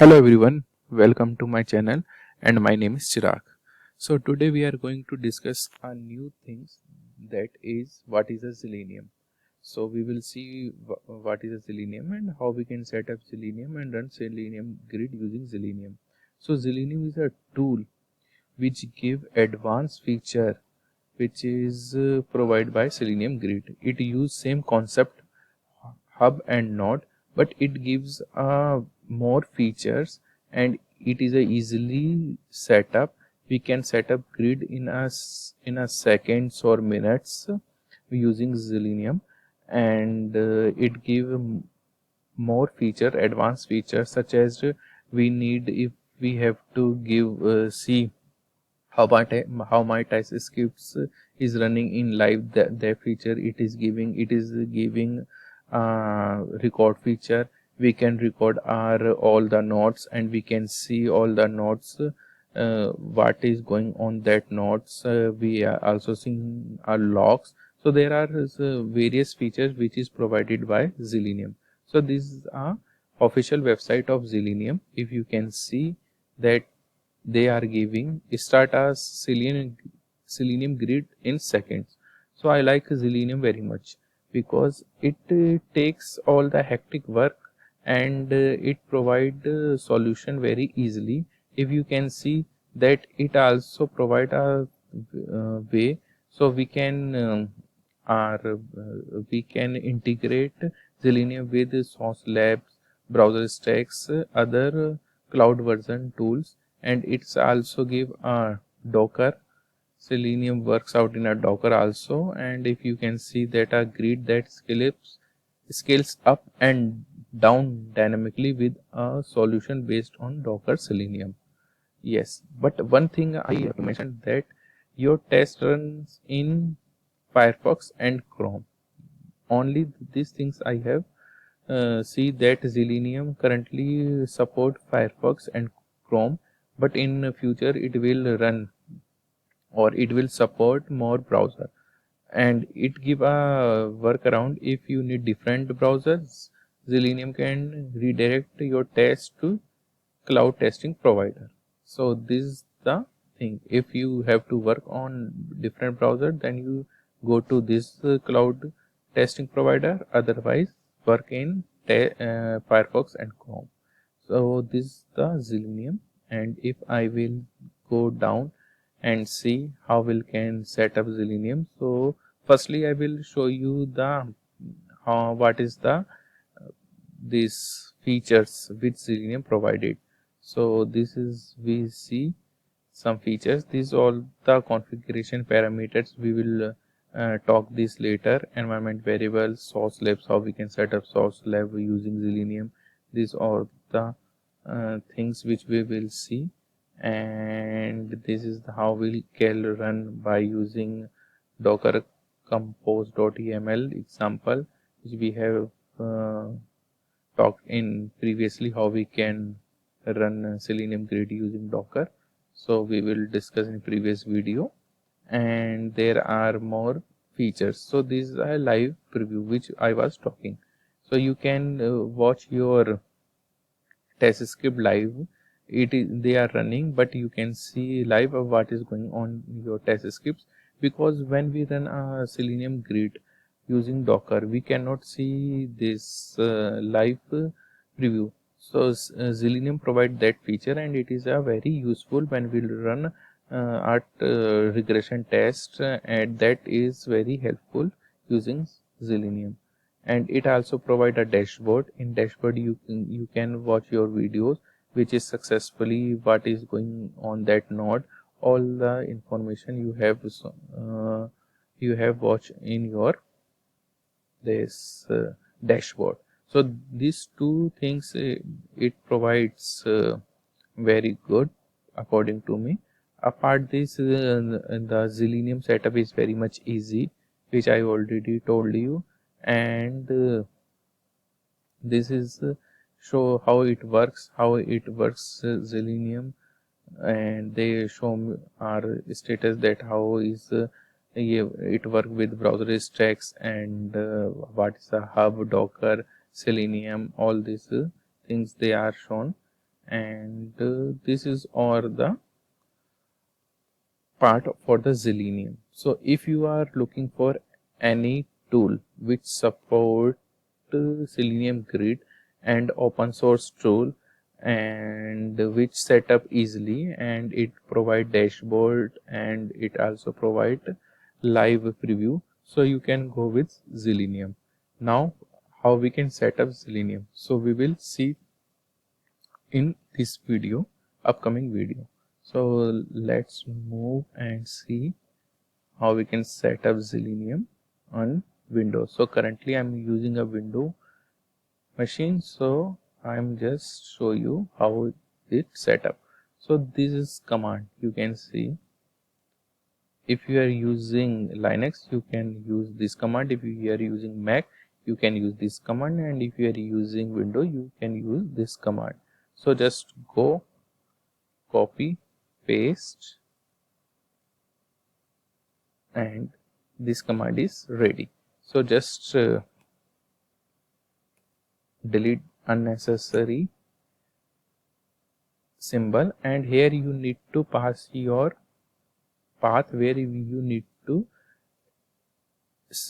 Hello everyone, welcome to my channel and my name is Chirag. So today we are going to discuss a new things, that is what is a Selenium. So we will see what is a Selenium and how we can set up Selenium and run Selenium grid using Selenium. So Selenium is a tool which give advanced feature which is provided by Selenium grid. It use same concept hub and node, but it gives more features and it is a easily set up. We can set up grid in a seconds or minutes using Selenium, and it give more feature, advanced features, such as we need, if we have to give see how my test scripts is running in live, that feature it is giving record feature. We can record our all the notes and we can see all the notes, what is going on that notes. We are also seeing our logs. So there are various features which is provided by Selenium. So this is a official website of Selenium. If you can see that they are giving start a Selenium grid in seconds. So I like Selenium very much because it takes all the hectic work and it provide solution very easily. If you can see that it also provide a way, so we can we can integrate Selenium with Source Labs, Browser Stacks, other cloud version tools, and it's also give a Docker. Selenium works out in a Docker also, and if you can see that a grid that scales up and down dynamically with a solution based on Docker Selenium. Yes, but one thing I have to mention, that your test runs in Firefox and Chrome. Only these things I have see that Selenium currently support Firefox and Chrome, but in future it will run or it will support more browser, and it give a workaround. If you need different browsers, Selenium can redirect your test to cloud testing provider. So this is the thing. If you have to work on different browser, then you go to this cloud testing provider. Otherwise, work in Firefox and Chrome. So this is the Selenium, and if I will go down and see how we can set up Selenium. So firstly, I will show you the how what is the these features which Selenium provided. So this is, we see some features. These all the configuration parameters. We will talk this later. Environment variables, source labs, how we can set up source lab using Selenium. These are the things which we will see, and this is how we can run by using Docker compose.yml example, which we have talked in previously, how we can run Selenium grid using Docker. So we will discuss in previous video, and there are more features. So this is a live preview which I was talking. So you can watch your test script live. It is, they are running, but you can see live of what is going on in your test scripts, because when we run a Selenium grid using Docker, we cannot see this live preview. So Selenium provide that feature, and it is a very useful when we run at regression test, and that is very helpful using Selenium. And it also provide a dashboard. In dashboard you can watch your videos, which is successfully what is going on that node. All the information you have watched in your this dashboard. So these two things it provides very good according to me. Apart this, the Selenium setup is very much easy, which I already told you, and this is show how it works, Selenium, and they show our status, that how is it work with browser stacks, and what is the hub, Docker, Selenium, all these things they are shown. and this is all the part for the Selenium. So if you are looking for any tool which support Selenium Grid and open source tool, and which set up easily, and it provide dashboard, and it also provide live preview, so you can go with Selenium. Now how we can set up Selenium, so we will see in this video, upcoming video. So let's move and see how we can set up Selenium on Windows. So currently I'm using a Windows machine, so I'm just show you how it set up. So this is command, you can see. If you are using Linux, you can use this command. If you are using Mac, you can use this command, and if you are using Windows, you can use this command. So just go, copy, paste, and this command is ready. So just delete unnecessary symbol, and here you need to pass your path where you need to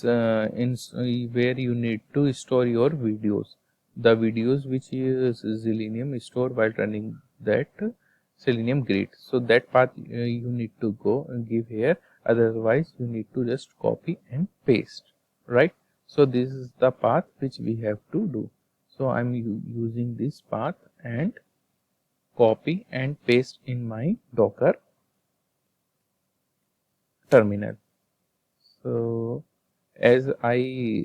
where you need to store your videos, the videos which is Selenium store while running that Selenium Grid. So that path you need to go and give here, otherwise you need to just copy and paste, right? So this is the path which we have to do. So I'm using this path and copy and paste in my Docker terminal. So as I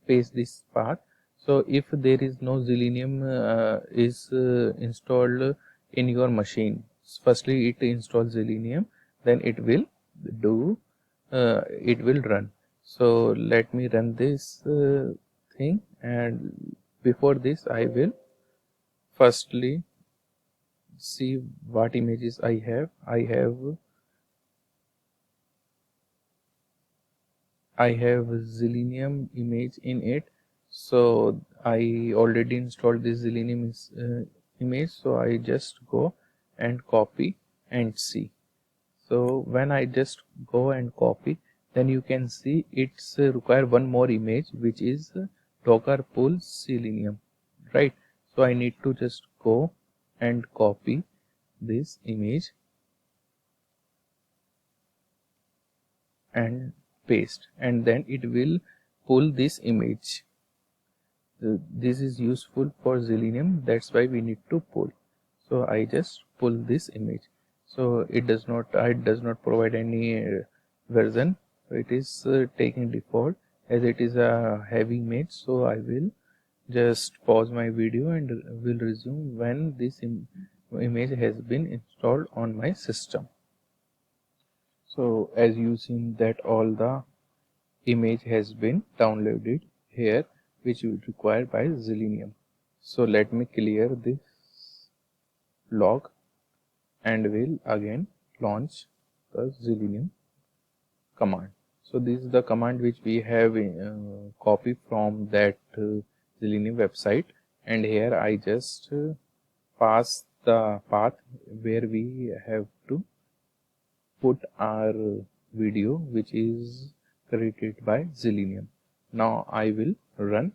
paste this path, so if there is no Selenium is installed in your machine, firstly it installs Selenium, then it will do it will run. So let me run this thing, and before this I will firstly see what images I have. I have Selenium image in it, so I already installed this Selenium image, so I just go and copy and see. So when I just go and copy, then you can see it's require one more image, which is Docker pull Selenium, right? So I need to just go and copy this image and paste, and then it will pull this image. This is useful for Selenium, that's why we need to pull. So I just pull this image. So it does not provide any version, it is taking default as it is a heavy image. So I will just pause my video and will resume when this image has been installed on my system. So as you seen that all the image has been downloaded here, which is required by Selenium. So let me clear this log and will again launch the Selenium command. So this is the command which we have copied from that Selenium website, and here I just pass the path where we have to put our video, which is created by Selenium. Now I will run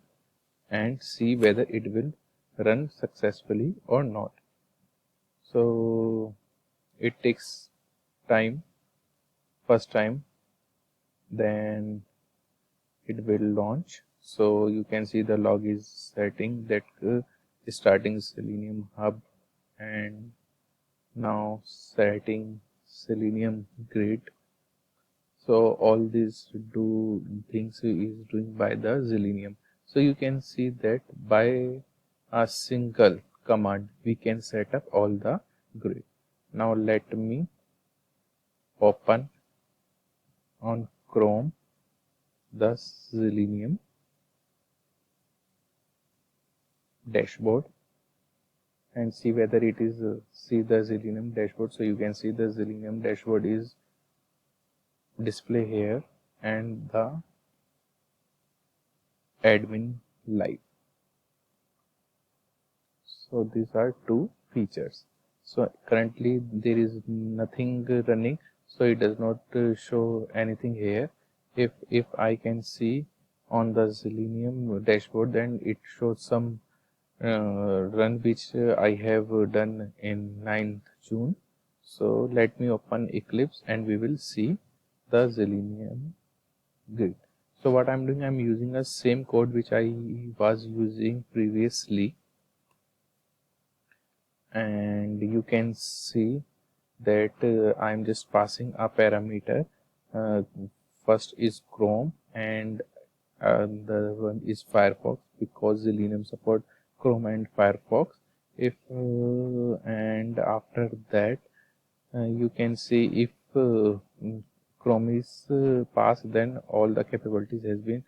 and see whether it will run successfully or not. So it takes time, first time, then it will launch. So you can see the log is setting that starting Selenium hub, and now setting Selenium Grid. So all these things is doing by the Selenium. So you can see that by a single command we can set up all the grid. Now let me open on Chrome the Selenium dashboard and see whether it is see the Selenium dashboard. So you can see the Selenium dashboard is display here, and the admin live. So these are two features. So currently there is nothing running, so it does not show anything here. If I can see on the Selenium dashboard, then it shows some run which I have done in 9th June. So let me open Eclipse and we will see the Selenium grid. So what I'm doing, I'm using a same code which I was using previously, and you can see that I'm just passing a parameter. First is Chrome and the one is Firefox, because Selenium support Chrome and Firefox. If and after that you can see if Chrome is passed, then all the capabilities has been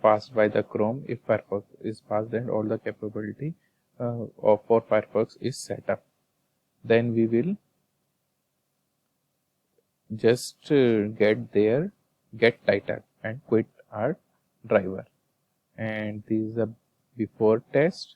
passed by the Chrome. If Firefox is passed, then all the capability for Firefox is set up. Then we will just get there, get title and quit our driver. And this is a before test,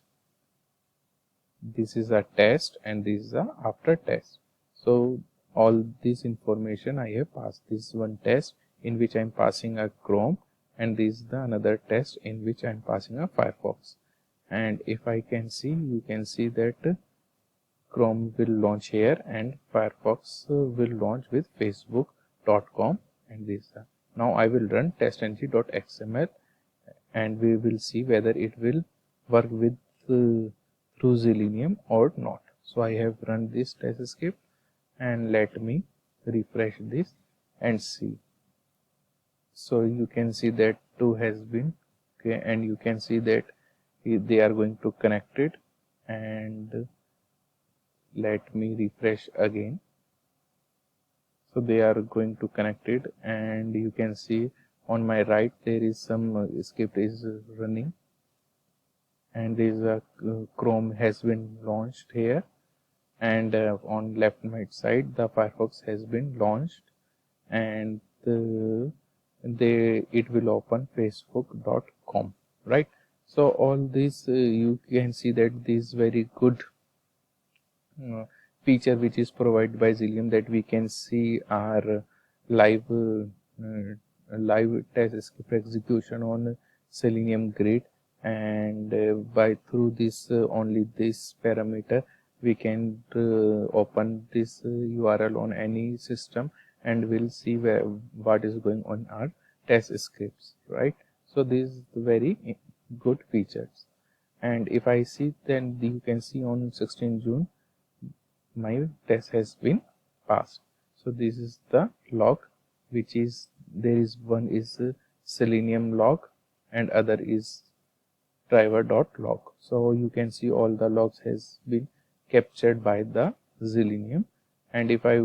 this is a test, and this is a after test. So all this information I have passed. This is one test in which I am passing a Chrome, and this is the another test in which I am passing a Firefox. And if I can see, you can see that Chrome will launch here and Firefox will launch with facebook.com, and this. Now I will run testng.xml and we will see whether it will work with through Selenium or not. So I have run this test script, and let me refresh this and see. So you can see that 2 has been okay, and you can see that they are going to connect it, and let me refresh again. So they are going to connect it, and you can see on my right there is some script is running, and there is a Chrome has been launched here, and on left right side the Firefox has been launched, and it will open facebook.com, right? So all this you can see that this very good feature which is provided by Selenium, that we can see our live test script execution on Selenium grid, and by through this only this parameter we can open this URL on any system, and we'll see what is going on our test scripts, right? So this is very good features. And if I see, then you can see on 16 June my test has been passed. So this is the log, which is there is one is Selenium log and other is driver.log. So you can see all the logs has been captured by the Selenium, and if I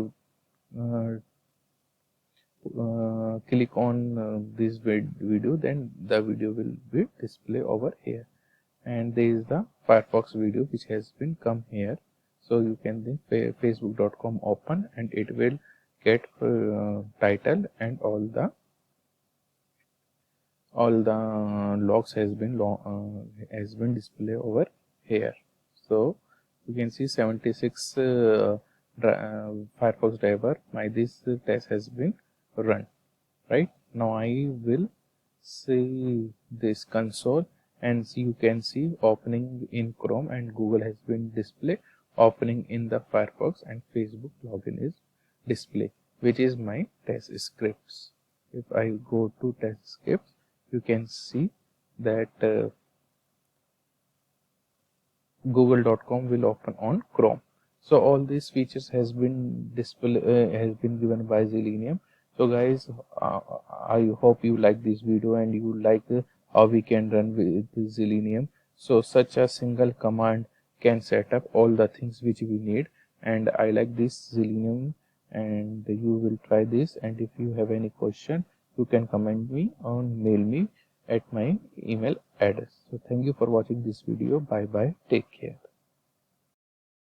click on this video, then the video will be displayed over here, and there is the Firefox video which has been come here. So you can then facebook.com open, and it will get title, and all the logs has been displayed over here. So you can see 76 Firefox driver this test has been run, right? Now I will see this console, and you can see opening in Chrome and Google has been displayed, opening in the Firefox, and Facebook login is display, which is my test scripts. If I go to test scripts, you can see that google.com will open on Chrome. So all these features has been given by Selenium. So guys, I hope you like this video and you like how we can run with Selenium. So such a single command can set up all the things which we need, and I like this Selenium, and you will try this. And if you have any question, you can comment me or mail me at my email address. So thank you for watching this video. Bye bye, take care.